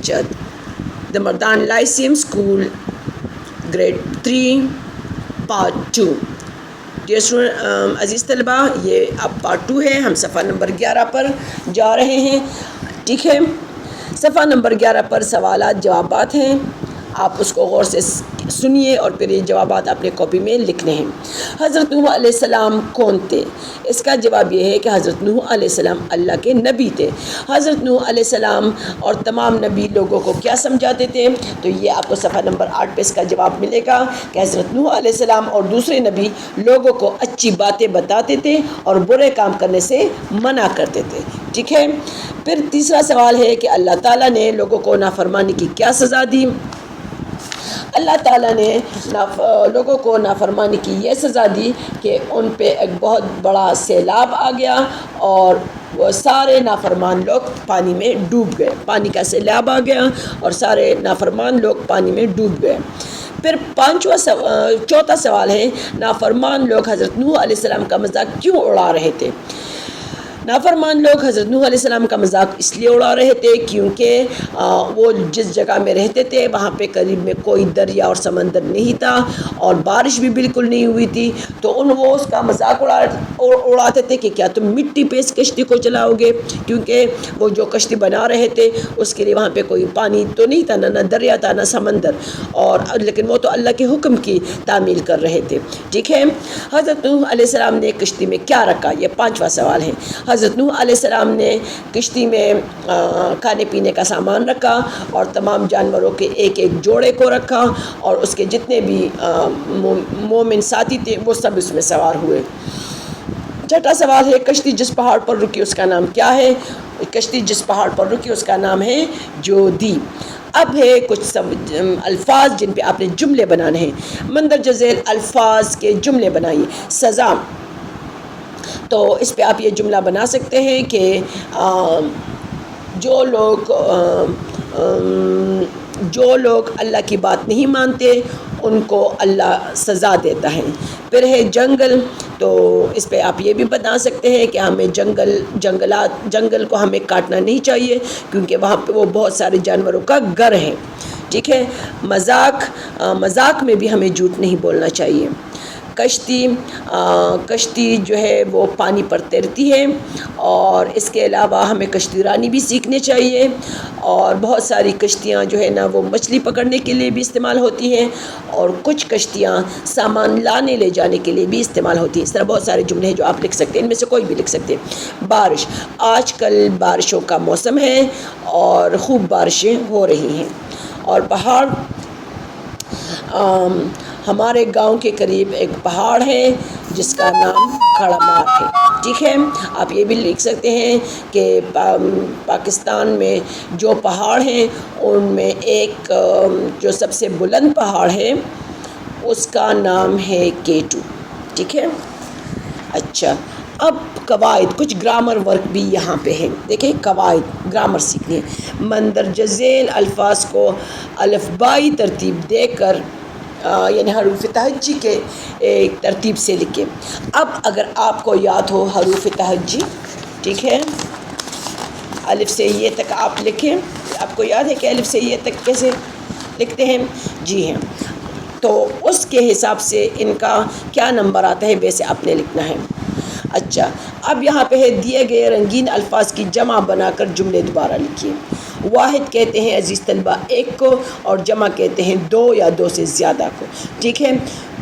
Chad, the Mardan Lyceum School, grade 3, part 2. Dear student عزیز طلبہ، یہ اب پارٹ 2 ہے. ہم صفحہ نمبر 11 پر جا رہے ہیں. ٹھیک ہے، صفحہ نمبر 11 پر سوالات جوابات ہیں. آپ اس کو غور سے سنیے اور پھر یہ جوابات اپنے کاپی میں لکھنے ہیں. حضرت نوح علیہ السلام کون تھے؟ اس کا جواب یہ ہے کہ حضرت نوح علیہ السلام اللہ کے نبی تھے. حضرت نوح علیہ السلام اور تمام نبی لوگوں کو کیا سمجھاتے تھے؟ تو یہ آپ کو صفحہ نمبر 8 پہ اس کا جواب ملے گا کہ حضرت نوح علیہ السلام اور دوسرے نبی لوگوں کو اچھی باتیں بتاتے تھے اور برے کام کرنے سے منع کرتے تھے. ٹھیک ہے، پھر تیسرا سوال ہے کہ اللہ تعالیٰ نے لوگوں کو نافرمانی کی کیا سزا دی؟ اللہ تعالیٰ نے لوگوں کو نافرمانی کی یہ سزا دی کہ ان پہ ایک بہت بڑا سیلاب آ گیا اور وہ سارے نافرمان لوگ پانی میں ڈوب گئے. پانی کا سیلاب آ گیا اور سارے نافرمان لوگ پانی میں ڈوب گئے. پھر چوتھا سوال ہے نافرمان لوگ حضرت نوح علیہ السلام کا مذاق کیوں اڑا رہے تھے؟ نافرمان لوگ حضرت نوح علیہ السلام کا مذاق اس لیے اڑا رہے تھے کیونکہ وہ جس جگہ میں رہتے تھے وہاں پہ قریب میں کوئی دریا اور سمندر نہیں تھا اور بارش بھی بالکل نہیں ہوئی تھی. تو وہ اس کا مذاق اڑاتے تھے کہ کیا تم مٹی پہ اس کشتی کو چلاؤ گے، کیونکہ وہ جو کشتی بنا رہے تھے اس کے لیے وہاں پہ کوئی پانی تو نہیں تھا، نہ دریا تھا نہ سمندر، اور لیکن وہ تو اللہ کے حکم کی تعمیل کر رہے تھے. ٹھیک ہے، حضرت نوح علیہ السلام نے کشتی میں کیا رکھا؟ یہ 5واں سوال ہے. حضرت نوح علیہ السلام نے کشتی میں کھانے پینے کا سامان رکھا اور تمام جانوروں کے ایک ایک جوڑے کو رکھا اور اس کے جتنے بھی مومن ساتھی تھے وہ سب اس میں سوار ہوئے. چھٹا سوال ہے کشتی جس پہاڑ پر رکی اس کا نام کیا ہے؟ کشتی جس پہاڑ پر رکی اس کا نام ہے جودی. اب ہے کچھ الفاظ جن پہ آپ نے جملے بنانے ہیں. مندرجہ ذیل الفاظ کے جملے بنائیے. سزا، تو اس پہ آپ یہ جملہ بنا سکتے ہیں کہ جو لوگ اللہ کی بات نہیں مانتے ان کو اللہ سزا دیتا ہے. پھر ہے جنگل، تو اس پہ آپ یہ بھی بتا سکتے ہیں کہ ہمیں جنگل کو ہمیں کاٹنا نہیں چاہیے کیونکہ وہاں پہ وہ بہت سارے جانوروں کا گھر ہے. ٹھیک ہے، مذاق میں بھی ہمیں جھوٹ نہیں بولنا چاہیے. کشتی جو ہے وہ پانی پر تیرتی ہے اور اس کے علاوہ ہمیں کشتی رانی بھی سیکھنے چاہیے. اور بہت ساری کشتیاں جو ہے نا وہ مچھلی پکڑنے کے لیے بھی استعمال ہوتی ہیں اور کچھ کشتیاں سامان لانے لے جانے کے لیے بھی استعمال ہوتی ہیں. اس طرح بہت سارے جملے ہیں جو آپ لکھ سکتے ہیں، ان میں سے کوئی بھی لکھ سکتے ہیں. بارش، آج کل بارشوں کا موسم ہے اور خوب بارشیں ہو رہی ہیں. اور پہاڑ، ہمارے گاؤں کے قریب ایک پہاڑ ہے جس کا نام کھڑا مار ہے. ٹھیک ہے، آپ یہ بھی لکھ سکتے ہیں کہ پاکستان میں جو پہاڑ ہیں ان میں ایک جو سب سے بلند پہاڑ ہے اس کا نام ہے K2. ٹھیک ہے، اچھا اب قواعد، کچھ گرامر ورک بھی یہاں پہ ہے. دیکھیں قواعد گرامر سیکھنے. مندرجہ ذیل الفاظ کو الفبائی ترتیب دے کر یعنی حروف تہجی کے ایک ترتیب سے لکھیں. اب اگر آپ کو یاد ہو حروف تہجی، ٹھیک ہے، الف سے یہ تک آپ لکھیں. آپ کو یاد ہے کہ الف سے یہ تک کیسے لکھتے ہیں؟ جی ہیں، تو اس کے حساب سے ان کا کیا نمبر آتا ہے ویسے آپ نے لکھنا ہے. اچھا، اب یہاں پہ ہے دیے گئے رنگین الفاظ کی جمع بنا کر جملے دوبارہ لکھیے. واحد کہتے ہیں عزیز طلبہ ایک کو اور جمع کہتے ہیں دو یا دو سے زیادہ کو. ٹھیک ہے،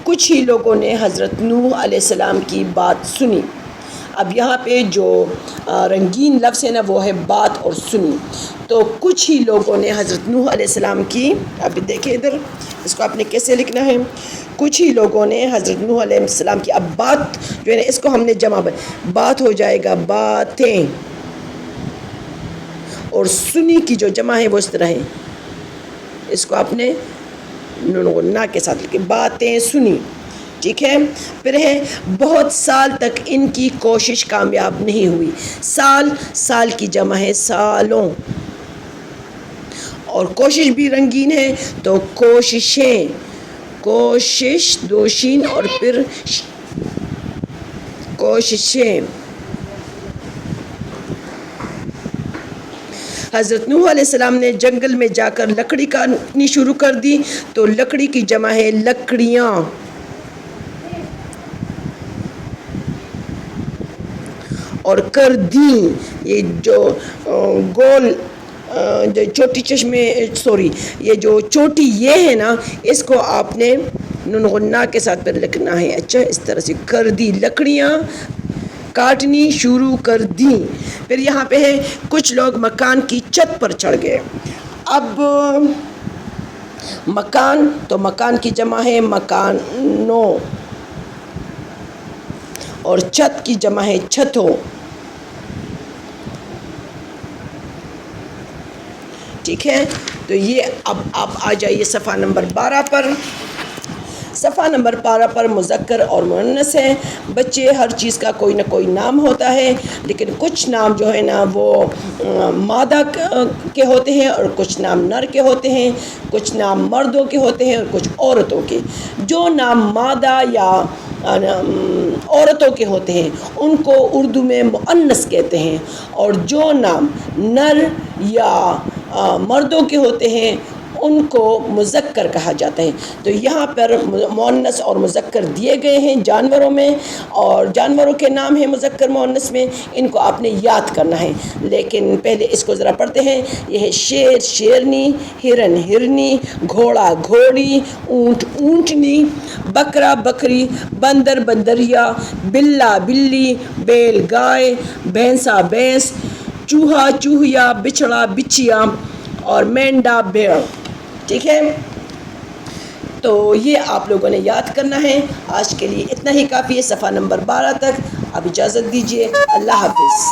کچھ ہی لوگوں نے حضرت نوح علیہ السلام کی بات سنی. اب یہاں پہ جو رنگین لفظ ہے نا وہ ہے بات اور سنی. تو کچھ ہی لوگوں نے حضرت نوح علیہ السلام کی، اب دیکھیں ادھر اس کو آپ نے کیسے لکھنا ہے. کچھ ہی لوگوں نے حضرت نوح علیہ السلام کی، اب بات جو ہے نا اس کو ہم نے جمع بات ہو جائے گا باتیں، اور سنی کی جو جمع ہے وہ اس طرح ہے، اس کو آپ نے نا کے ساتھ لکھیں باتیں سنی. ٹھیک ہے، پھر ہے بہت سال تک ان کی کوشش کامیاب نہیں ہوئی. سال کی جمع ہے سالوں، اور کوشش بھی رنگین ہے تو کوششیں، کوشش دوشین اور پھر کوششیں. حضرت نوح علیہ السلام نے جنگل میں جا کر لکڑی کاٹنی شروع کر دی، تو لکڑی کی جمع ہے لکڑیاں. اور کر دیں، یہ جو گول جو چھوٹی چشمے یہ جو چوٹی یہ ہے نا، اس کو آپ نے نون غنہ کے ساتھ پھر لکھنا ہے. اچھا، اس طرح سے کر دی، لکڑیاں کاٹنی شروع کر دیں. پھر یہاں پہ ہے کچھ لوگ مکان کی چھت پر چڑھ گئے. اب مکان، تو مکان کی جمع ہے مکانوں، اور چھت کی جمع ہے چھتوں. ٹھیک ہے، تو یہ اب آپ آ جائیے صفحہ نمبر 12 پر. صفحہ نمبر 12 پر مذکر اور مؤنث ہے. بچے، ہر چیز کا کوئی نہ کوئی نام ہوتا ہے، لیکن کچھ نام جو ہے نا وہ مادہ کے ہوتے ہیں اور کچھ نام نر کے ہوتے ہیں، کچھ نام مردوں کے ہوتے ہیں اور کچھ عورتوں کے. جو نام مادہ یا عورتوں کے ہوتے ہیں ان کو اردو میں مؤنث کہتے ہیں، اور جو نام نر یا مردوں کے ہوتے ہیں ان کو مذکر کہا جاتا ہے. تو یہاں پر مؤنث اور مذکر دیے گئے ہیں جانوروں میں، اور جانوروں کے نام ہیں مذکر مؤنث میں، ان کو آپ نے یاد کرنا ہے. لیکن پہلے اس کو ذرا پڑھتے ہیں. یہ ہے شیر شیرنی، ہرن ہرنی، گھوڑا گھوڑی، اونٹ اونٹنی، بکرا بکری، بندر بندریا، بلا بلی، بیل گائے، بھینسا بھینس، چوہا چوہیا، بچھڑا بچھیا، اور مینڈا بھیڑ. ٹھیک ہے، تو یہ آپ لوگوں نے یاد کرنا ہے. آج کے لیے اتنا ہی کافی ہے، صفحہ نمبر 12 تک. اب اجازت دیجیے، اللہ حافظ.